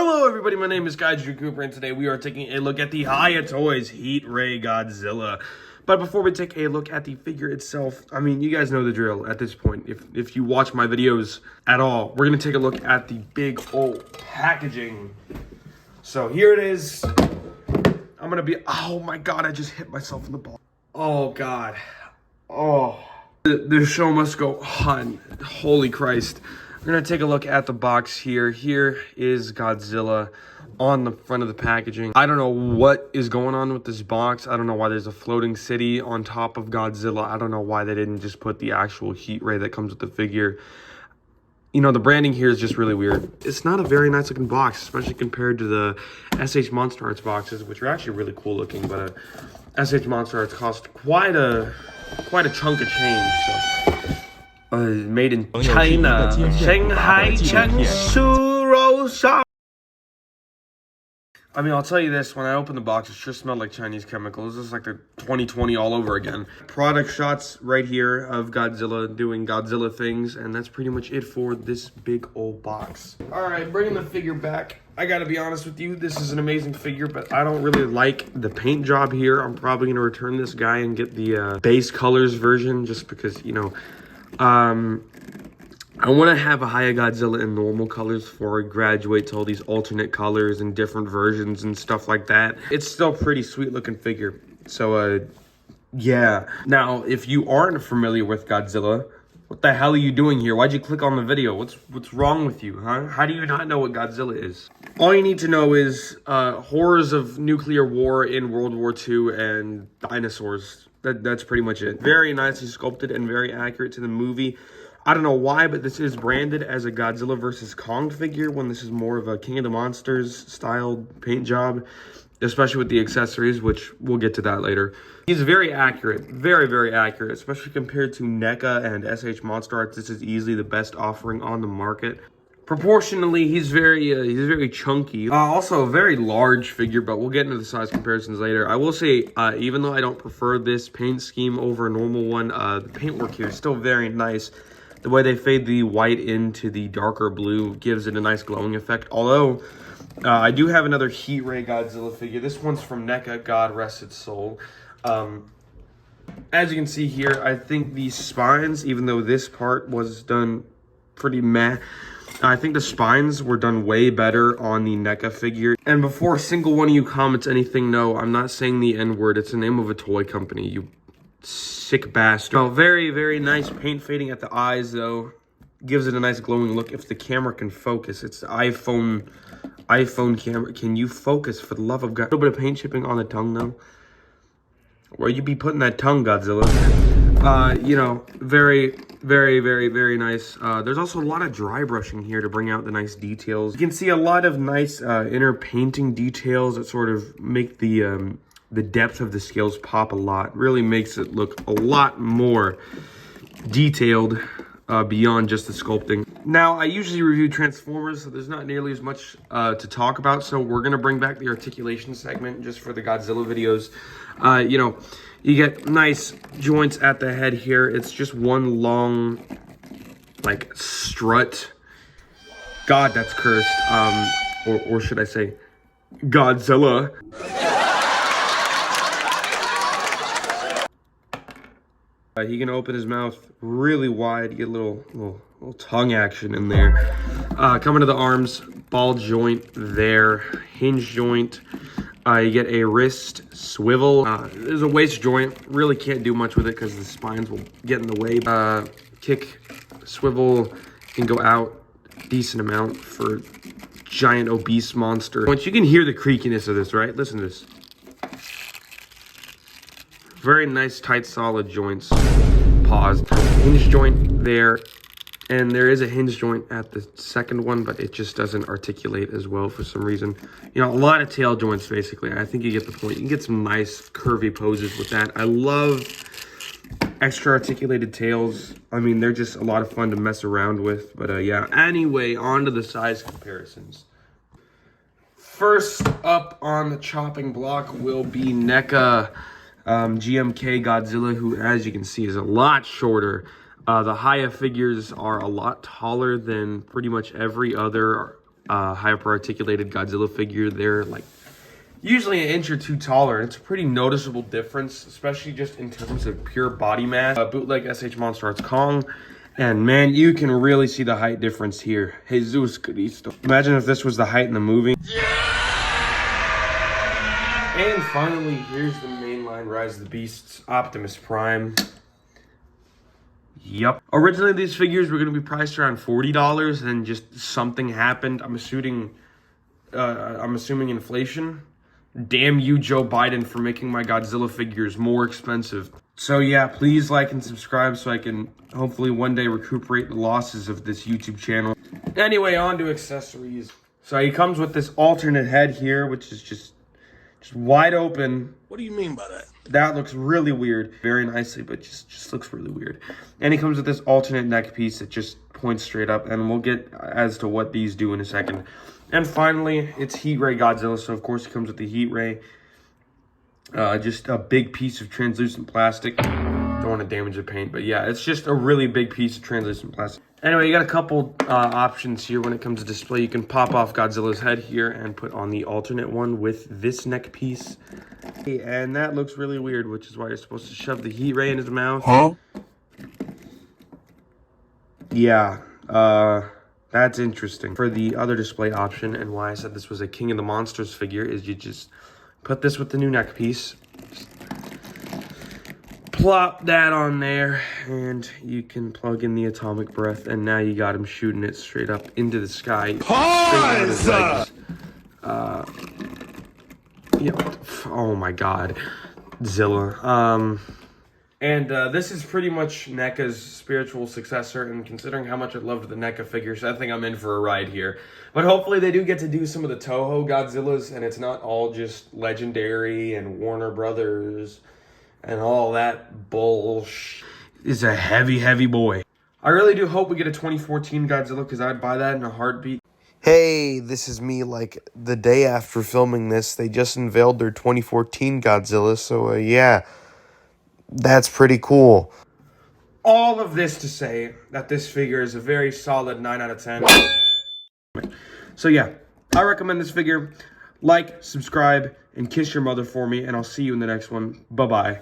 Hello everybody, my name is Kaiju Cooper and today we are taking a look at the Hiya Toys Heat Ray Godzilla. But before we take a look at the figure itself, I mean, you guys know the drill at this point. If you watch my videos at all, we're going to take a look at the big old packaging. So here it is. I'm going to be, oh my god, I just hit myself in the ball. Oh god. Oh. The show must go on. Holy Christ. We're going to take a look at the box here. Here is Godzilla on the front of the packaging. I don't know what is going on with this box. I don't know why there's a floating city on top of Godzilla. I don't know why they didn't just put the actual heat ray that comes with the figure. You know, the branding here is just really weird. It's not a very nice looking box, especially compared to the SH Monster Arts boxes, which are actually really cool looking, but SH Monster Arts cost quite a chunk of change, so. Made in China, Shanghai, Changshu. I mean, I'll tell you this, when I opened the box, it sure smelled like Chinese chemicals. This is like the 2020 all over again. Product shots right here of Godzilla doing Godzilla things, and that's pretty much it for this big old box. All right, bringing the figure back. I gotta be honest with you, this is an amazing figure, but I don't really like the paint job here. I'm probably gonna return this guy and get the base colors version, just because, you know, I want to have a Hiya Godzilla in normal colors before I graduate to all these alternate colors and different versions and stuff like that. It's still a pretty sweet looking figure. So, yeah. Now, if you aren't familiar with Godzilla, what the hell are you doing here? Why'd you click on the video? What's wrong with you, huh? How do you not know what Godzilla is? All you need to know is horrors of nuclear war in World War II and dinosaurs. That's pretty much it. Very nicely sculpted and very accurate to the movie. I don't know why, but this is branded as a Godzilla vs. Kong figure when this is more of a King of the Monsters style paint job, especially with the accessories, which we'll get to that later. He's very accurate, very, very accurate, especially compared to NECA and SH Monster Arts. This is easily the best offering on the market. Proportionally, he's very chunky. Also a very large figure, but we'll get into the size comparisons later. I will say, even though I don't prefer this paint scheme over a normal one, the paintwork here is still very nice. The way they fade the white into the darker blue gives it a nice glowing effect. Although, I do have another Heat Ray Godzilla figure. This one's from NECA, God rest its soul. As you can see here, I think the spines, even though this part was done pretty meh, I think the spines were done way better on the NECA figure. And before a single one of you comments anything, no, I'm not saying the N-word. It's the name of a toy company, you sick bastard. Oh, very, very nice paint fading at the eyes, though. Gives it a nice glowing look if the camera can focus. It's the iPhone camera. Can you focus, for the love of God? A little bit of paint chipping on the tongue, though. Where you be putting that tongue, Godzilla? You know, very, very, very, very nice. There's also a lot of dry brushing here to bring out the nice details. You can see a lot of nice inner painting details that sort of make the depth of the scales pop a lot. Really makes it look a lot more detailed beyond just the sculpting. Now, I usually review Transformers, so there's not nearly as much to talk about, so we're gonna bring back the articulation segment just for the Godzilla videos. You know, you get nice joints at the head here. It's just one long, like, strut. God, that's cursed. Or should I say, Godzilla. He can open his mouth really wide. You get a little tongue action in there. Coming to the arms, ball joint there, hinge joint. You get a wrist swivel. There's a waist joint. Really can't do much with it because the spines will get in the way. Kick, swivel, can go out a decent amount for giant obese monster. Once you can hear the creakiness of this, right? Listen to this. Very nice, tight, solid joints. Pause. Hinge joint there. And there is a hinge joint at the second one, but it just doesn't articulate as well for some reason. You know, a lot of tail joints, basically. I think you get the point. You can get some nice curvy poses with that. I love extra articulated tails. I mean, they're just a lot of fun to mess around with. But yeah, anyway, on to the size comparisons. First up on the chopping block will be NECA GMK Godzilla, who, as you can see, is a lot shorter. The Hiya figures are a lot taller than pretty much every other hyper articulated Godzilla figure. They're like usually an inch or two taller. It's a pretty noticeable difference, especially just in terms of pure body mass. Bootleg SH Monster Arts Kong. And man, you can really see the height difference here. Jesus Cristo. Imagine if this was the height in the movie. And finally, here's the mainline Rise of the Beasts Optimus Prime. Yep. Originally, these figures were going to be priced around $40, and just something happened. I'm assuming inflation. Damn you, Joe Biden, for making my Godzilla figures more expensive. So yeah, please like and subscribe so I can hopefully one day recuperate the losses of this YouTube channel. Anyway, on to accessories. So he comes with this alternate head here, which is just wide open. What do you mean by that? That looks really weird. Very nicely, but just looks really weird. And he comes with this alternate neck piece that just points straight up, and we'll get as to what these do in a second. And finally, it's Heat Ray Godzilla, so of course it comes with the Heat Ray. Just a big piece of translucent plastic. Don't want to damage the paint, but yeah, it's just a really big piece of translucent plastic. Anyway, you got a couple options here when it comes to display. You can pop off Godzilla's head here and put on the alternate one with this neck piece. And that looks really weird, which is why you're supposed to shove the Heat Ray in his mouth. Huh? Yeah, that's interesting. For the other display option, and why I said this was a King of the Monsters figure, is you just put this with the new neck piece. Just plop that on there, and you can plug in the atomic breath, and now you got him shooting it straight up into the sky. Pause! Yep. Oh my god. Zilla. And this is pretty much NECA's spiritual successor, and considering how much I loved the NECA figures, I think I'm in for a ride here. But hopefully they do get to do some of the Toho Godzillas, and it's not all just Legendary and Warner Brothers and all that bullshit. It's a heavy, heavy boy. I really do hope we get a 2014 Godzilla, because I'd buy that in a heartbeat. Hey, this is me, like, the day after filming this. They just unveiled their 2014 Godzilla, so, yeah. That's pretty cool. All of this to say that this figure is a very solid 9 out of 10. So yeah, I recommend this figure. Like, subscribe, and kiss your mother for me, and I'll see you in the next one. Bye-bye.